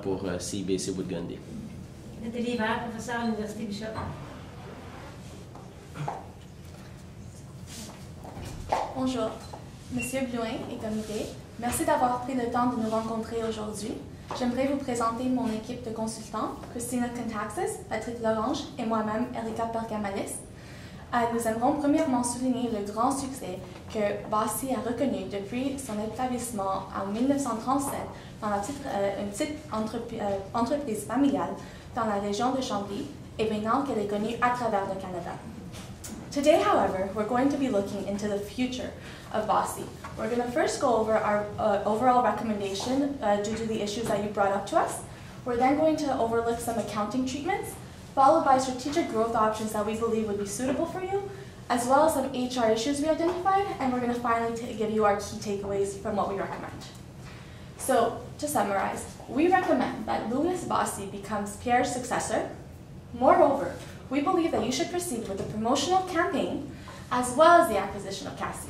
pour CIBC Woodgundy. Nathalie Hiver, professeure à l'Université Bishop. Bonjour, Monsieur Blouin et comité. Merci d'avoir pris le temps de nous rencontrer aujourd'hui. J'aimerais vous présenter mon équipe de consultants, Christina Contaxis, Patrick Lorange et moi-même, Erika Pergamalis. Nous aimerons premièrement souligner le grand succès que Bossy a reconnu depuis son établissement en 1937 dans une petite entreprise familiale dans la région de Chambly et maintenant qu'elle est connue à travers le Canada. Today, however, we're going to be looking into the future of Bossy. We're going to first go over our overall recommendation due to the issues that you brought up to us. We're then going to overlook some accounting treatments, followed by strategic growth options that we believe would be suitable for you, as well as some HR issues we identified, and we're going to finally give you our key takeaways from what we recommend. So, to summarize, we recommend that Louis Bossy becomes Pierre's successor. Moreover, we believe that you should proceed with the promotional campaign as well as the acquisition of Cassie.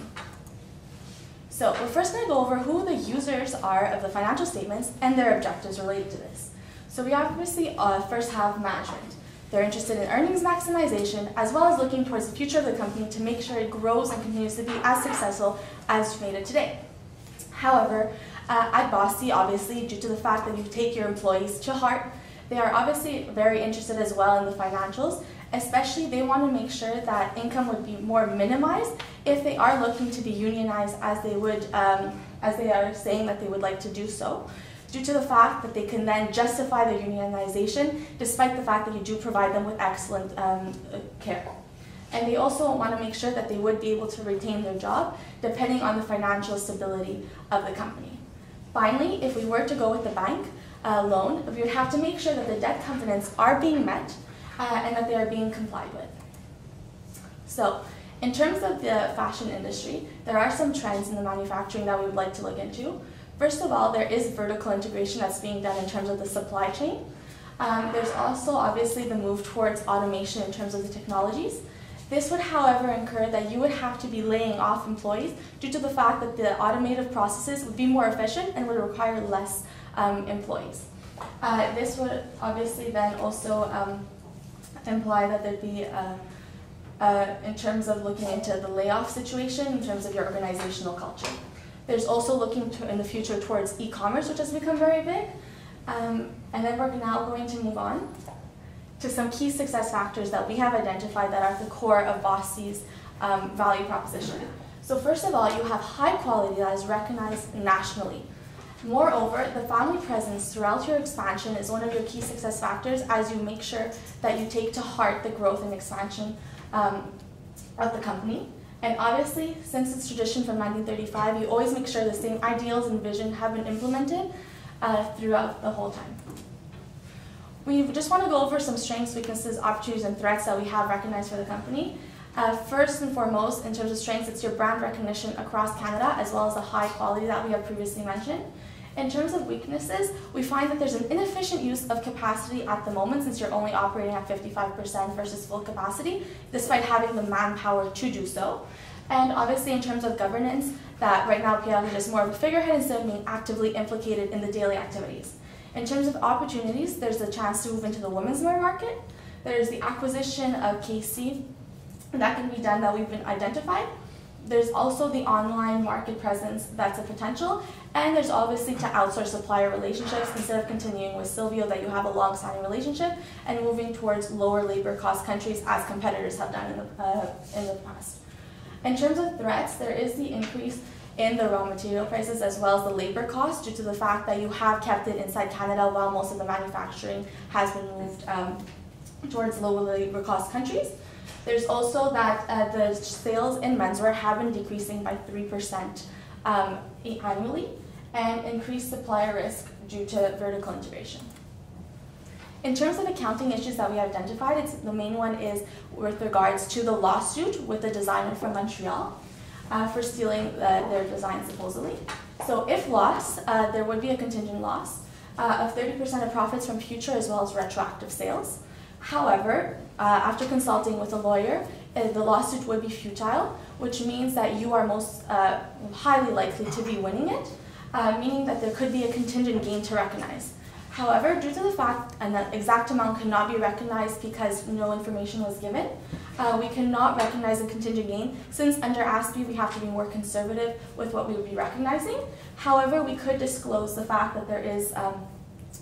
So we're first going to go over who the users are of the financial statements and their objectives related to this. So we obviously first have management. They're interested in earnings maximization as well as looking towards the future of the company to make sure it grows and continues to be as successful as you've made it today. However, at Bossy, obviously, due to the fact that you take your employees to heart, they are obviously very interested as well in the financials. Especially, they want to make sure that income would be more minimized if they are looking to be unionized, as they are saying that they would like to do so, due to the fact that they can then justify the unionization, despite the fact that you do provide them with excellent care. And they also want to make sure that they would be able to retain their job, depending on the financial stability of the company. Finally, if we were to go with the bank loan, we would have to make sure that the debt covenants are being met and that they are being complied with. So, in terms of the fashion industry, there are some trends in the manufacturing that we would like to look into. First of all, there is vertical integration that's being done in terms of the supply chain. There's also obviously the move towards automation in terms of the technologies. This would, however, incur that you would have to be laying off employees due to the fact that the automated processes would be more efficient and would require less employees. This would obviously then also imply that there'd be, in terms of looking into the layoff situation, in terms of your organizational culture. There's also looking in the future towards e-commerce, which has become very big. And then we're now going to move on to some key success factors that we have identified that are at the core of Bossy's value proposition. So first of all, you have high quality that is recognized nationally. Moreover, the family presence throughout your expansion is one of your key success factors as you make sure that you take to heart the growth and expansion of the company. And obviously, since it's tradition from 1935, you always make sure the same ideals and vision have been implemented throughout the whole time. We just want to go over some strengths, weaknesses, opportunities, and threats that we have recognized for the company. First and foremost, in terms of strengths, it's your brand recognition across Canada, as well as the high quality that we have previously mentioned. In terms of weaknesses, we find that there's an inefficient use of capacity at the moment since you're only operating at 55% versus full capacity, despite having the manpower to do so. And obviously in terms of governance, that right now Pierre is just more of a figurehead instead of being actively implicated in the daily activities. In terms of opportunities, there's the chance to move into the women's wear market. There's the acquisition of KC that can be done that we've been identified. There's also the online market presence that's a potential, and there's obviously to outsource supplier relationships instead of continuing with Silvio that you have a long-standing relationship and moving towards lower labor cost countries as competitors have done in the past. In terms of threats, there is the increase in the raw material prices as well as the labor costs due to the fact that you have kept it inside Canada while most of the manufacturing has been moved towards lower labor cost countries. There's also that the sales in menswear have been decreasing by 3% annually and increased supplier risk due to vertical integration. In terms of accounting issues that we identified, the main one is with regards to the lawsuit with the designer from Montreal for stealing their design supposedly. So if lost, there would be a contingent loss of 30% of profits from future as well as retroactive sales. However, after consulting with a lawyer, the lawsuit would be futile, which means that you are most highly likely to be winning it, meaning that there could be a contingent gain to recognize. However, due to the fact an exact amount could not be recognized because no information was given, we cannot recognize a contingent gain since under ASPE we have to be more conservative with what we would be recognizing. However, we could disclose the fact that there is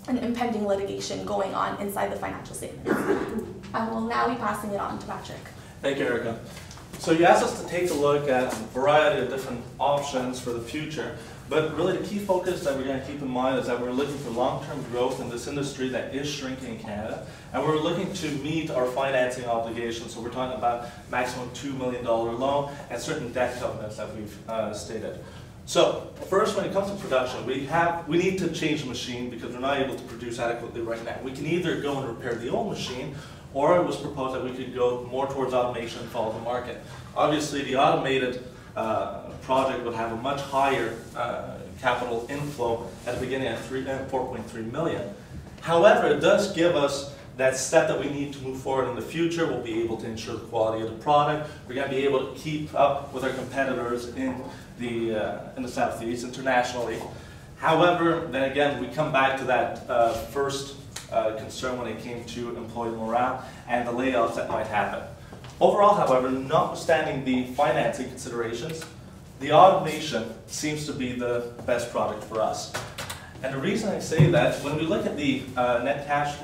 an impending litigation going on inside the financial statements. I will now be passing it on to Patrick. Thank you, Erica. So you asked us to take a look at a variety of different options for the future, but really the key focus that we're going to keep in mind is that we're looking for long-term growth in this industry that is shrinking in Canada, and we're looking to meet our financing obligations. So we're talking about maximum $2 million loan and certain debt covenants that we've stated. So first, when it comes to production, we need to change the machine because we're not able to produce adequately right now. We can either go and repair the old machine, or it was proposed that we could go more towards automation and follow the market. Obviously, the automated project would have a much higher capital inflow at the beginning at $4.3 million. However, it does give us that step that we need to move forward in the future. We'll be able to ensure the quality of the product. We're going to be able to keep up with our competitors in the Southeast internationally. However, then again, we come back to that first concern when it came to employee morale and the layoffs that might happen. Overall, however, notwithstanding the financing considerations, the automation seems to be the best product for us. And the reason I say that, when we look at the net cash,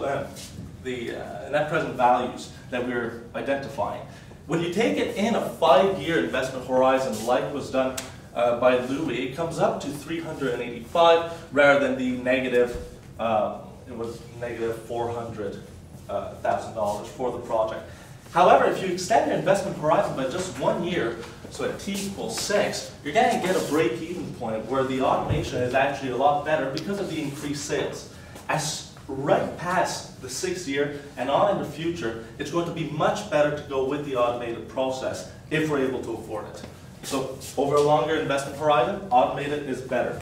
the net present values that we're identifying, when you take it in a 5-year investment horizon like was done by Louis, it comes up to 385 rather than the negative, it was negative $400,000 for the project. However, if you extend your investment horizon by just 1 year, so at T equals 6, you're going to get a break-even point where the automation is actually a lot better because of the increased sales. As right past the 6th year and on in the future, it's going to be much better to go with the automated process if we're able to afford it. So over a longer investment horizon, automated is better.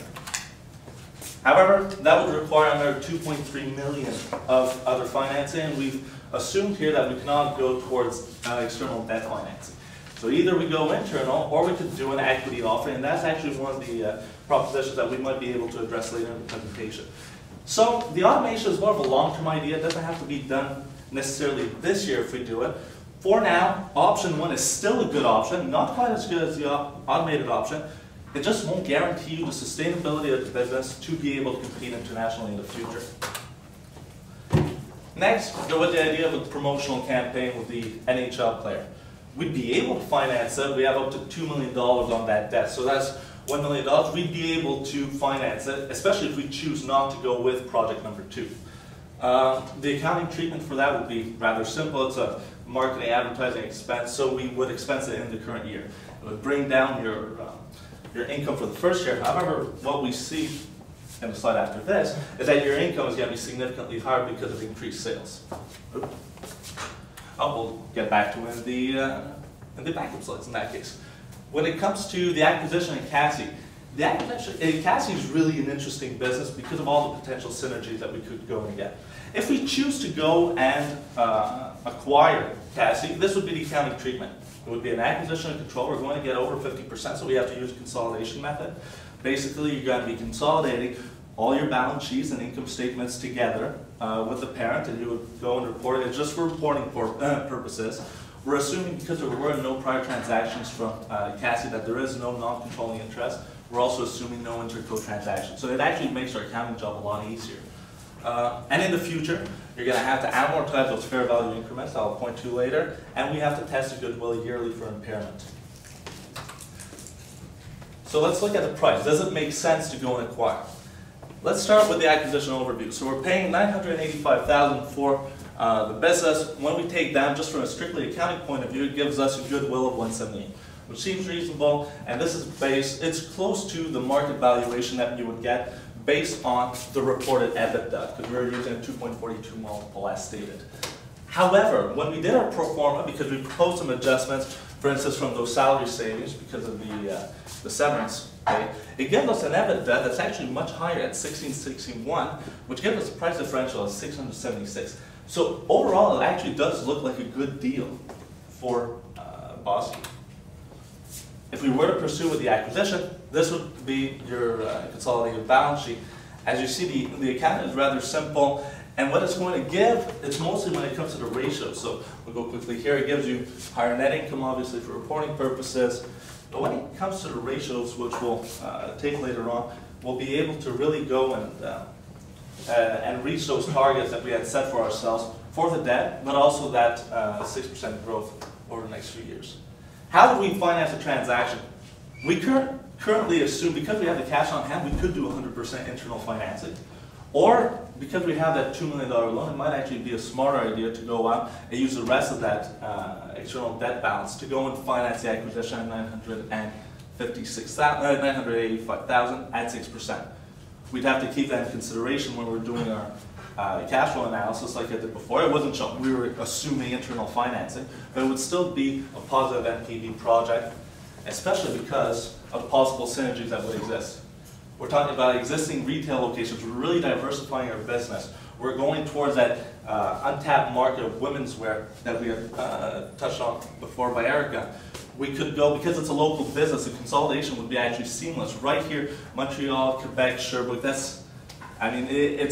However, that would require another $2.3 million of other financing, and we've assumed here that we cannot go towards external debt financing. So either we go internal, or we could do an equity offering, and that's actually one of the propositions that we might be able to address later in the presentation. So the automation is more of a long-term idea. It doesn't have to be done necessarily this year if we do it. For now, option 1 is still a good option, not quite as good as the automated option. It just won't guarantee you the sustainability of the business to be able to compete internationally in the future. Next, go with the idea of a promotional campaign with the NHL player. We'd be able to finance it. We have up to $2 million on that debt. So that's $1 million. We'd be able to finance it, especially if we choose not to go with project number 2. The accounting treatment for that would be rather simple. It's a marketing advertising expense, so we would expense it in the current year. It would bring down your income for the first year. However, what we see in the slide after this is that your income is going to be significantly higher because of increased sales. We'll get back to it in the backup slides in that case. When it comes to the acquisition in Cassie, the acquisition in Cassie is really an interesting business because of all the potential synergies that we could go and get. If we choose to go and acquire Cassie, this would be the accounting treatment. It would be an acquisition and control. We're going to get over 50%, so we have to use a consolidation method. Basically, you're going to be consolidating all your balance sheets and income statements together with the parent, and you would go and report it just for reporting purposes. We're assuming, because there were no prior transactions from Cassie, that there is no non-controlling interest. We're also assuming no interco transactions. So it actually makes our accounting job a lot easier. And in the future, you're going to have to amortize those fair value increments that I'll point to later, and we have to test the goodwill yearly for impairment. So let's look at the price. Does it make sense to go and acquire? Let's start with the acquisition overview. So we're paying $985,000 for the business. When we take down, just from a strictly accounting point of view, it gives us a goodwill of $178, which seems reasonable, and this is it's close to the market valuation that you would get based on the reported EBITDA, because we're using a 2.42 multiple as stated. However, when we did our pro forma, because we proposed some adjustments, for instance, from those salary savings because of the severance pay, it gives us an EBITDA that's actually much higher at 1661, which gives us a price differential of 676. So overall, it actually does look like a good deal for Boston. If we were to pursue with the acquisition, this would be your consolidated balance sheet. As you see, the account is rather simple, and what it's going to give, it's mostly when it comes to the ratios. So we'll go quickly here. It gives you higher net income, obviously, for reporting purposes. But when it comes to the ratios, which we'll take later on, we'll be able to really go and reach those targets that we had set for ourselves for the debt, but also that 6% growth over the next few years. How do we finance a transaction? We currently assume, because we have the cash on hand, we could do 100% internal financing. Or, because we have that $2 million loan, it might actually be a smarter idea to go out and use the rest of that external debt balance to go and finance the acquisition at $985,000 at 6%. We'd have to keep that in consideration when we're doing our cash flow analysis like I did before. It wasn't shown. We were assuming internal financing, but it would still be a positive NPV project, especially because of the possible synergies that would exist. We're talking about existing retail locations. We're really diversifying our business. We're going towards that untapped market of women's wear that we have touched on before by Erica. We could go, because it's a local business, the consolidation would be actually seamless. Right here, Montreal, Quebec, Sherbrooke, it's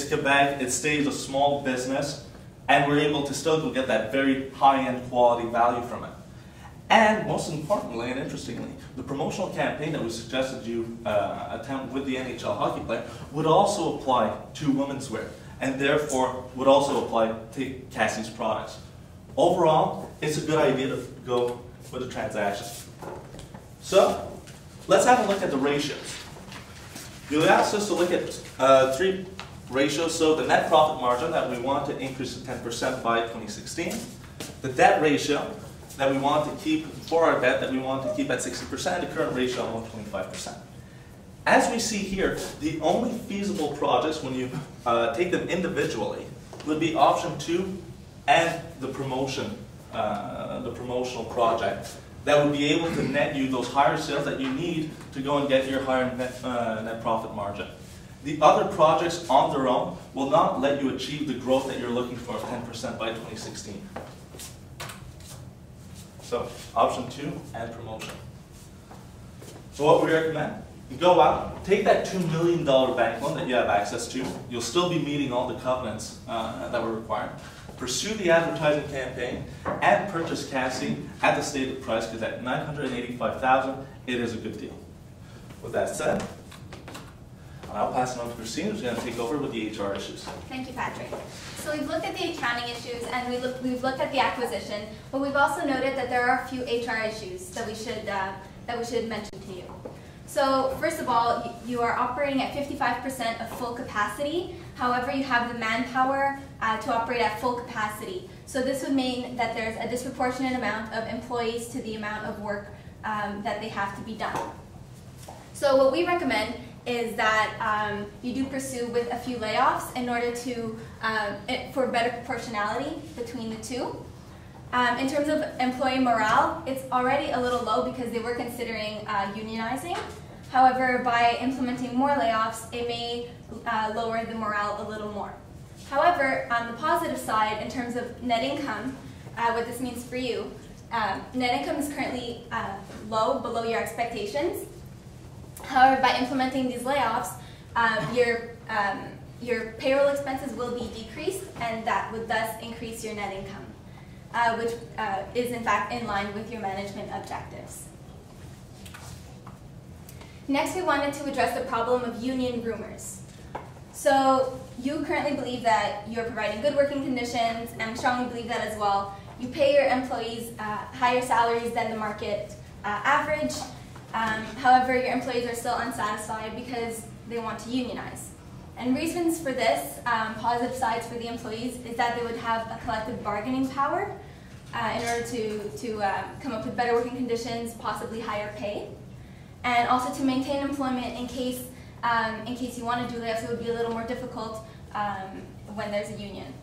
Quebec, it stays a small business, and we're able to still get that very high-end quality value from it. And most importantly and interestingly, the promotional campaign that we suggested you attempt with the NHL hockey player would also apply to women's wear, and therefore would also apply to Cassie's products. Overall, it's a good idea to go with a transaction. So, let's have a look at the ratios. You asked us to look at 3 ratios. So the net profit margin that we want to increase to 10% by 2016, the debt ratio that we want to keep for our debt that we want to keep at 60%, the current ratio of 125%. As we see here, the only feasible projects when you take them individually would be option 2 and the promotional project that would be able to net you those higher sales that you need to go and get your higher net profit margin. The other projects on their own will not let you achieve the growth that you're looking for of 10% by 2016. So, option 2 and promotion. So what we recommend, you go out, take that $2 million bank loan that you have access to. You'll still be meeting all the covenants that were required. Pursue the advertising campaign and purchase Cassie at the stated price, because at $985,000, it is a good deal. With that said, I'll pass it on to Christine, who's going to take over with the HR issues. Thank you, Patrick. So we've looked at the accounting issues and we've looked at the acquisition, but we've also noted that there are a few HR issues that we should mention to you. So first of all, you are operating at 55% of full capacity. However, you have the manpower to operate at full capacity. So this would mean that there's a disproportionate amount of employees to the amount of work that they have to be done. So what we recommend is that you do pursue with a few layoffs in order to, for better proportionality between the two. In terms of employee morale, it's already a little low because they were considering unionizing. However, by implementing more layoffs, it may lower the morale a little more. However, on the positive side, in terms of net income, what this means for you, net income is currently low, below your expectations. However, by implementing these layoffs, your payroll expenses will be decreased, and that would thus increase your net income, which is in fact in line with your management objectives. Next, we wanted to address the problem of union rumors. So you currently believe that you're providing good working conditions, and we strongly believe that as well. You pay your employees higher salaries than the market average. However, your employees are still unsatisfied because they want to unionize. And reasons for this, positive sides for the employees, is that they would have a collective bargaining power in order to come up with better working conditions, possibly higher pay. And also to maintain employment in case you want to do layoffs, it would be a little more difficult when there's a union.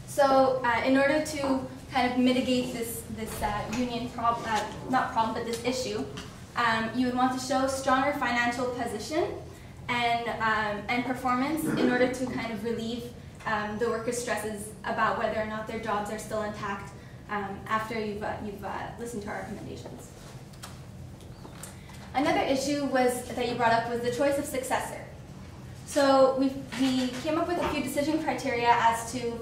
So in order to kind of mitigate this union problem, not problem, but this issue, you would want to show stronger financial position and performance in order to kind of relieve the workers' stresses about whether or not their jobs are still intact after you've listened to our recommendations. Another issue that you brought up was the choice of successor. So we came up with a few decision criteria as to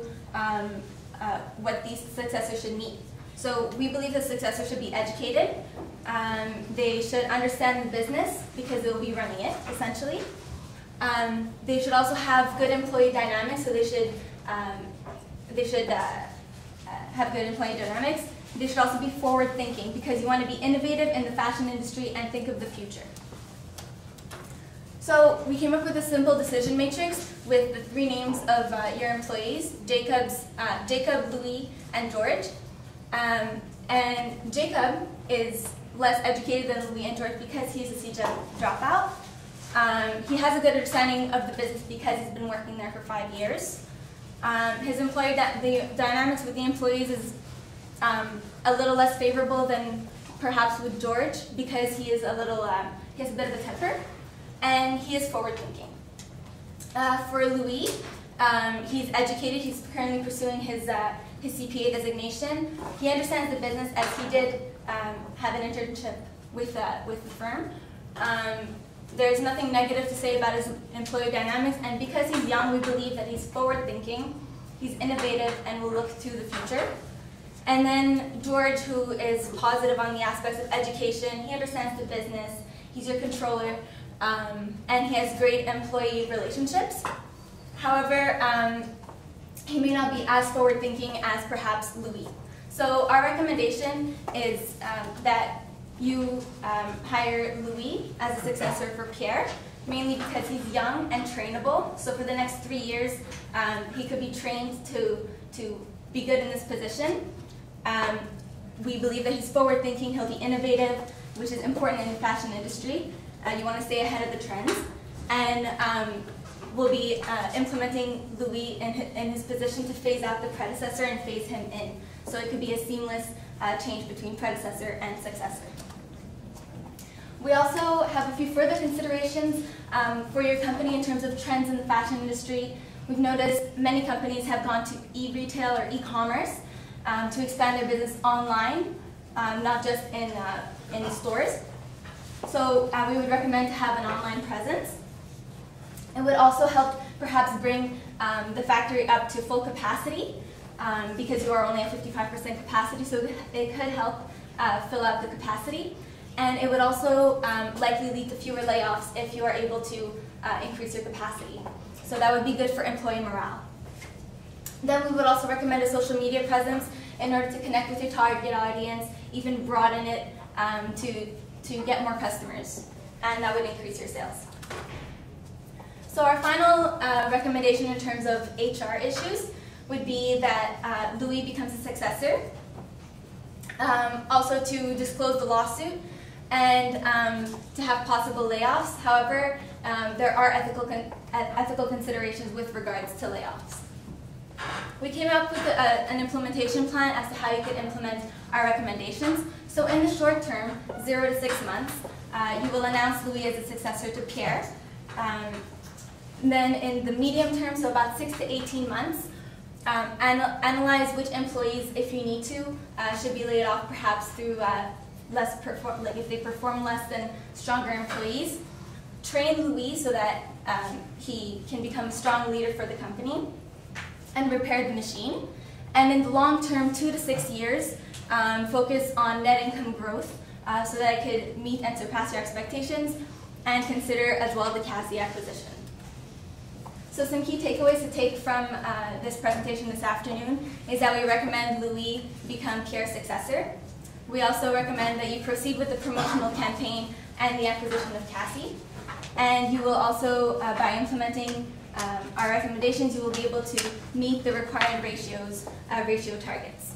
what these successors should meet. So we believe the successor should be educated. They should understand the business because they will be running it, essentially. They should also have good employee dynamics, so they should have good employee dynamics. They should also be forward-thinking because you want to be innovative in the fashion industry and think of the future. So we came up with a simple decision matrix with the 3 names of your employees, Jacob, Louis, and George. And Jacob is less educated than Louis and George because he's a CJED dropout. He has a good understanding of the business because he's been working there for 5 years. His employee, the dynamics with the employees is a little less favorable than perhaps with George because he is a little, he has a bit of a temper, and he is forward-thinking. For Louis, he's educated. He's currently pursuing his CPA designation. He understands the business as he did have an internship with the firm. There's nothing negative to say about his employee dynamics, and because he's young, we believe that he's forward-thinking, he's innovative, and will look to the future. And then George, who is positive on the aspects of education, he understands the business, he's your controller, and he has great employee relationships. However, he may not be as forward-thinking as perhaps Louis. So our recommendation is that you hire Louis as a successor for Pierre, mainly because he's young and trainable. So for the next 3 years, he could be trained to be good in this position. We believe that he's forward-thinking, he'll be innovative, which is important in the fashion industry. You want to stay ahead of the trends. And we'll be implementing Louis in his position to phase out the predecessor and phase him in. So it could be a seamless change between predecessor and successor. We also have a few further considerations for your company in terms of trends in the fashion industry. We've noticed many companies have gone to e-retail or e-commerce to expand their business online, not just in stores. So we would recommend to have an online presence. It would also help perhaps bring the factory up to full capacity because you are only at 55% capacity, so it could help fill out the capacity. And it would also likely lead to fewer layoffs if you are able to increase your capacity. So that would be good for employee morale. Then we would also recommend a social media presence in order to connect with your target audience, even broaden it to get more customers, and that would increase your sales. So our final recommendation in terms of HR issues would be that Louis becomes a successor, also to disclose the lawsuit, and to have possible layoffs. However, there are ethical considerations with regards to layoffs. We came up with an implementation plan as to how you could implement our recommendations. So in the short term, 0 to 6 months, you will announce Louis as a successor to Pierre. Then in the medium term, so about 6 to 18 months, analyze which employees, if you need to, should be laid off perhaps through if they perform less than stronger employees. Train Louis so that he can become a strong leader for the company, and repair the machine. And in the long term, 2 to 6 years, focus on net income growth so that it could meet and surpass your expectations, and consider as well the Cassie acquisition. So some key takeaways to take from this presentation this afternoon is that we recommend Louis become Pierre's successor. We also recommend that you proceed with the promotional campaign and the acquisition of Cassie. And you will also, by implementing our recommendations, you will be able to meet the required ratio targets.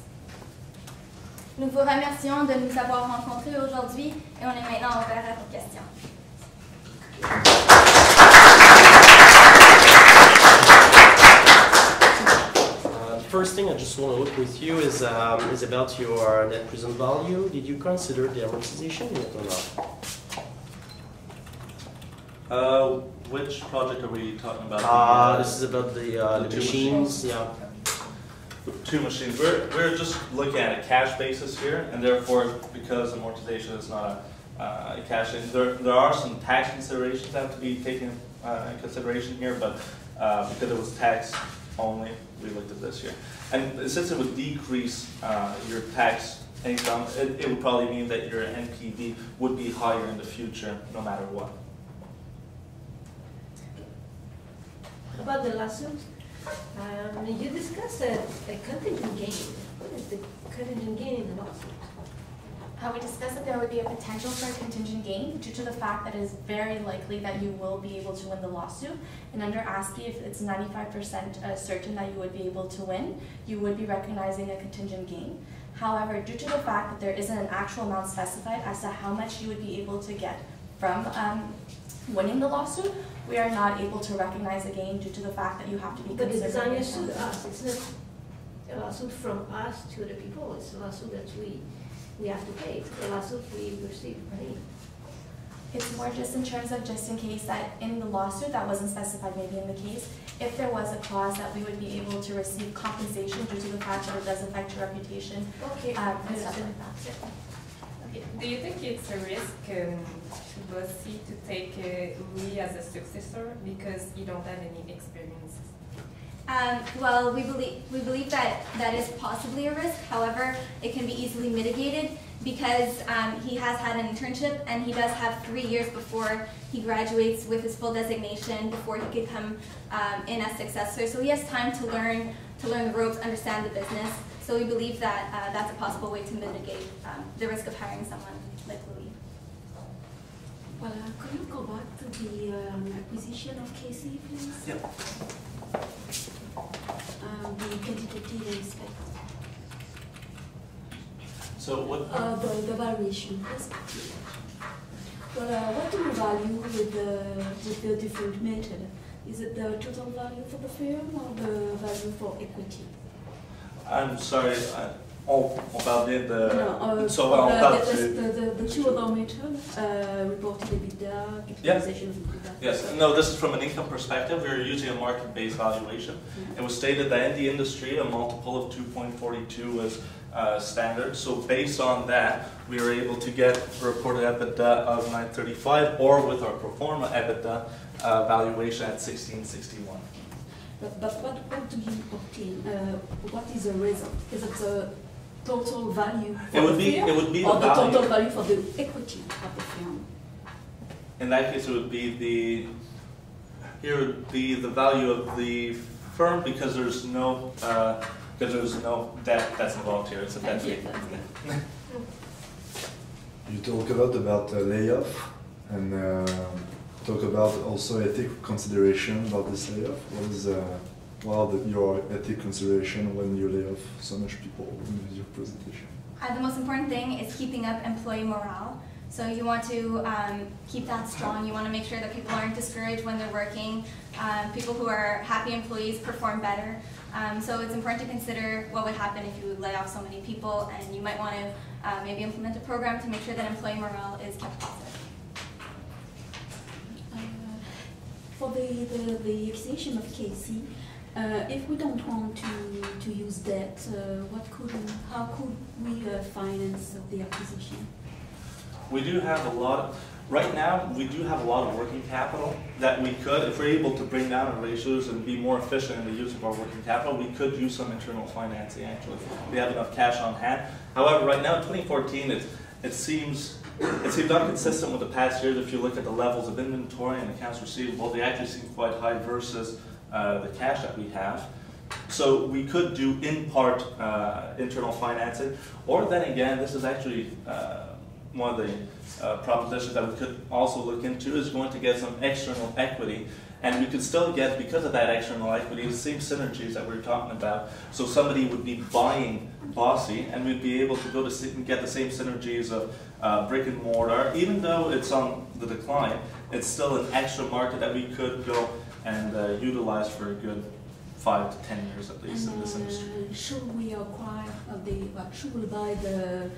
Nous vous remercions de nous avoir rencontrés aujourd'hui et on est maintenant ouvert à vos questions. First thing I just want to look with you is about your net present value. Did you consider the amortization yet or not? Which project are we talking about? This is about the machines. Yeah. The 2 machines. We're just looking at a cash basis here, and therefore, because amortization is not a cash in, there are some tax considerations that have to be taken in consideration here, but because it was tax only, we looked at this here. And since it would decrease your tax income, it would probably mean that your NPV would be higher in the future, no matter what. About the lawsuit, you discussed a contingent gain. What is the contingent gain in the lawsuit? We discussed that there would be a potential for a contingent gain due to the fact that it is very likely that you will be able to win the lawsuit. And under ASPE, if it's 95% certain that you would be able to win, you would be recognizing a contingent gain. However, due to the fact that there isn't an actual amount specified as to how much you would be able to get from winning the lawsuit, we are not able to recognize a gain due to the fact that you have to be But it's not considered. us. It's not a lawsuit from us to the people. It's a lawsuit that we have to pay. It's a lawsuit we receive money. It's more just in terms of just in case that in the lawsuit that wasn't specified maybe in the case, if there was a clause that we would be able to receive compensation due to the fact that it does affect your reputation. Okay. And stuff like that. Okay. Do you think it's a risk to Bossy to take me as a successor because you don't have any experience? Well, we believe that is possibly a risk. However, it can be easily mitigated because he has had an internship and he does have 3 years before he graduates with his full designation before he could come in as successor. So he has time to learn the ropes, understand the business. So we believe that that's a possible way to mitigate the risk of hiring someone like Louis. Well, could you go back to the acquisition of KC, please? Yep. The quantitative aspect. So what? The valuation. Well, what do you value with the different method? Is it the total value for the firm or the value for equity? I'm sorry. About the two other methods, reported EBITDA, capitalization of EBITDA. Yes, no, this is from an income perspective. We're using a market-based valuation. It was stated that in the industry, a multiple of 2.42 was standard. So based on that, we were able to get a reported EBITDA of 935, or with our pro forma EBITDA valuation at 1661. But what do you obtain? What is the result? Is it the total value for the firm, it would be or the the value. total value for the equity of the firm? In that case, it would be the value of the firm because there's no debt that's involved here. It's a debt. You talk a lot about layoff and talk about also ethical consideration about this layoff. What are your ethical consideration when you lay off so much people in your presentation? The most important thing is keeping up employee morale. So you want to keep that strong. You want to make sure that people aren't discouraged when they're working. People who are happy employees perform better. So it's important to consider what would happen if you lay off so many people, and you might want to maybe implement a program to make sure that employee morale is kept positive. For the acquisition of KC, if we don't want to use debt, how could we finance the acquisition? We do have right now we do have a lot of working capital that we could, if we're able to bring down our ratios and be more efficient in the use of our working capital, we could use some internal financing actually. We have enough cash on hand. However, right now in 2014, it seems not consistent with the past years. If you look at the levels of inventory and accounts receivable, they actually seem quite high versus the cash that we have. So we could do in part internal financing, or then again, this is actually one of the propositions that we could also look into is going to get some external equity, and we could still get, because of that external equity, the same synergies that we were talking about. So somebody would be buying Bossy, and we'd be able to go to get the same synergies of brick and mortar. Even though it's on the decline, it's still an extra market that we could go and utilize for a good 5 to 10 years at least in this industry. Should we acquire should we buy the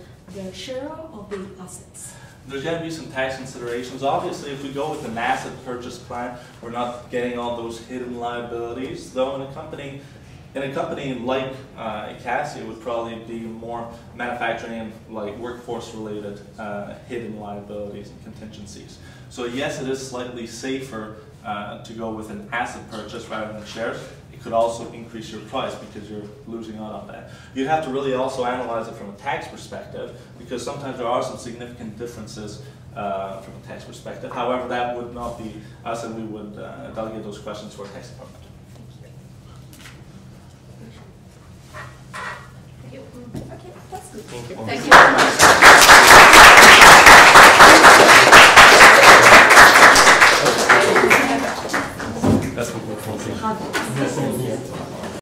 share of the assets? There's going to be some tax considerations. Obviously, if we go with an asset purchase plan, we're not getting all those hidden liabilities. Though in a company like Cassie, it would probably be more manufacturing and like workforce-related hidden liabilities and contingencies. So yes, it is slightly safer to go with an asset purchase rather than shares, it could also increase your price because you're losing out on that. You'd have to really also analyze it from a tax perspective, because sometimes there are some significant differences from a tax perspective. However, that would not be us, and we would delegate those questions to our tax department.